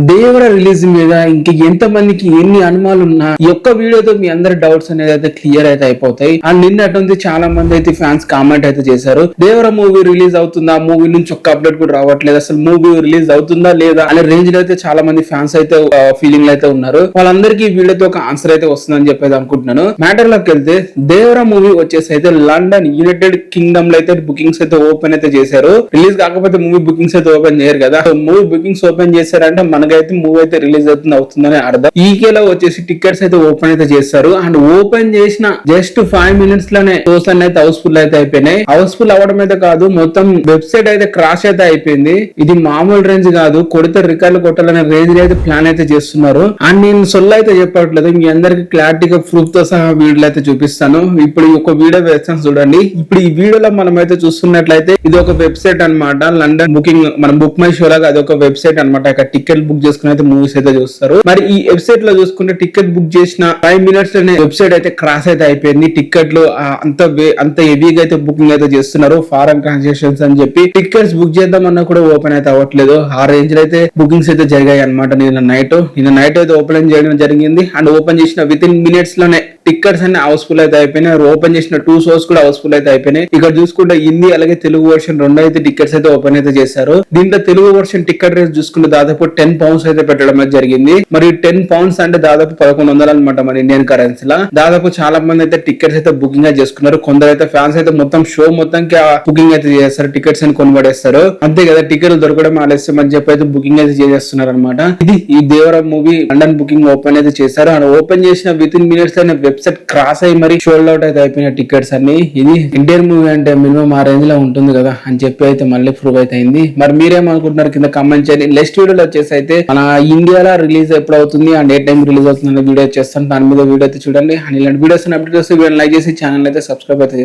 దేవర release మీద ఇంక ఎంత మందికి ఎన్ని అనుమానాలు ఉన్నా ఈ ఒక్క వీడియోతో మీ అందరి డౌట్స్ అనేది అయితే క్లియర్ అయితే అయిపోతాయి. అండ్ నిన్నటువంటి చాలా మంది అయితే ఫ్యాన్స్ కామెంట్ అయితే చేశారు, దేవర మూవీ రిలీజ్ అవుతుందా, మూవీ నుంచి ఒక్క అప్డేట్ కూడా రావట్లేదు, అసలు మూవీ రిలీజ్ అవుతుందా లేదా అనే రేంజ్ లో అయితే చాలా మంది ఫ్యాన్స్ అయితే ఫీలింగ్ అయితే ఉన్నారు. వాళ్ళందరికీ వీడియోతో ఒక ఆన్సర్ అయితే వస్తుందని చెప్పేది అనుకుంటున్నాను. మ్యాటర్ లోకి వెళ్తే దేవర మూవీ వచ్చేసి అయితే లండన్ యునైటెడ్ కింగ్డమ్ లో అయితే బుకింగ్స్ అయితే ఓపెన్ అయితే చేశారు. రిలీజ్ కాకపోతే మూవీ బుకింగ్స్ అయితే ఓపెన్ చేయరు కదా, మూవీ బుకింగ్స్ ఓపెన్ చేశారంటే మనకైతే మూవీ అయితే రిలీజ్ అవుతుందని అర్థం. ఈకేలో వచ్చేసి టికెట్స్ అయితే ఓపెన్ అయితే చేస్తారు. అండ్ ఓపెన్ చేసిన జస్ట్ 5 minutes లోనే షోస్ అయితే హౌస్ఫుల్ అయితే అయిపోయినాయి. హౌస్ఫుల్ అవడం అయితే కాదు, మొత్తం వెబ్సైట్ అయితే క్రాష్ అయితే అయిపోయింది. ఇది మామూలు రేంజ్ కాదు, కొడితే రికార్డులు కొట్టాలనే రేంజ్ అయితే ప్లాన్ అయితే చేస్తున్నారు. అండ్ నేను సొల్లు అయితే చెప్పట్లేదు, మీ అందరికి క్లారిటీగా ప్రూఫ్ తో సహా వీడియోలు అయితే చూపిస్తాను. ఇప్పుడు ఒక వీడియో వేస్తాను చూడండి. ఇప్పుడు ఈ వీడియోలో మనం అయితే చూస్తున్నట్లయితే ఇది ఒక వెబ్సైట్ అన్నమాట, లండన్ బుకింగ్, మనం బుక్ మై షో లాగా అది ఒక వెబ్సైట్ అనమాట. ఇక్కడ టికెట్ బుక్ చేసుకుని అయితే మూవీస్ అయితే చూస్తారు. మరి ఈ వెబ్సైట్ లో చూసుకుంటే టికెట్ బుక్ చేసిన 5 minutes లోనే వెబ్సైట్ అయితే క్రాష్ అయితే అయిపోయింది. టికెట్లు అంత హెవీగా అయితే బుకింగ్ అయితే చేస్తున్నారు, ఫారెన్ ట్రాన్సాక్షన్స్ అని చెప్పి టికెట్స్ బుక్ చేద్దామన్నా కూడా ఓపెన్ అయితే అవ్వట్లేదు. ఆ రేంజ్ లో అయితే బుకింగ్స్ అయితే జరిగాయి అనమాట. నిన్న నైట్ అయితే ఓపెన్ చేయడం జరిగింది. అండ్ ఓపెన్ చేసిన విత్ ఇన్ మినిట్స్ లోనే టికెట్స్ అన్ని హౌస్ఫుల్ అయితే అయిపోయినాయి. ఓపెన్ చేసిన 2 shows కూడా హౌస్ఫుల్ అయితే అయిపోయినాయి. ఇక్కడ చూసుకుంటే హిందీ అలాగే తెలుగు వర్షన్ రెండు అయితే టికెట్స్ అయితే ఓపెన్ అయితే చేశారు. దీంట్లో తెలుగు వర్షన్ టికెట్ రేట్ చూసుకుంటే దాదాపు £10 అయితే పెట్టడం అయితే జరిగింది. మరి £10 అంటే దాదాపు 1100 అనమాట మన ఇండియన్ కరెన్సీలా. దాదాపు చాలా మంది అయితే టికెట్స్ అయితే బుకింగ్ అయితే చేసుకున్నారు. కొందరు అయితే ఫ్యాన్స్ అయితే మొత్తం షో మొత్తానికి బుకింగ్ అయితే చేస్తారు, టికెట్స్ అని కొనబడేస్తారు. అంతే కదా, టికెట్లు దొరకడం ఆలస్యం అని చెప్పి అయితే బుకింగ్ అయితే చేసేస్తున్నారు అనమాట. ఇది ఈ దేవర మూవీ లండన్ బుకింగ్ ఓపెన్ అయితే చేశారు. అండ్ ఓపెన్ చేసిన విత్ ఇన్ మినిట్స్ అయిన వెబ్సైట్ క్రాస్ అయ్యి మరి షోల్డ్ అవుట్ అయితే అయిపోయిన టికెట్స్ అన్ని. ఇది ఇండియన్ మూవీ అంటే మినిమం ఆ రేంజ్ లో ఉంటుంది కదా అని చెప్పి అయితే మళ్ళీ ప్రూవ్ అయితే అయింది. మరి మీరేమనుకుంటున్నారు కింద కామెంట్ చేయండి. నెక్స్ట్ వీడియోలో వచ్చేసి అయితే మన ఇండియాలో రిలీజ్ ఎప్పుడు అవుతుంది అండ్ ఏ టైం రిలీజ్ అవుతుంది వీడియో చేస్తాను. దాని మీద వీడియో అయితే చూడండి. అండ్ ఇలాంటి వీడియోస్ అప్డేట్ చేస్తే వీడియో లైక్ చేసి ఛానల్ అయితే సబ్స్క్రైబ్ అయితే చేస్తాను.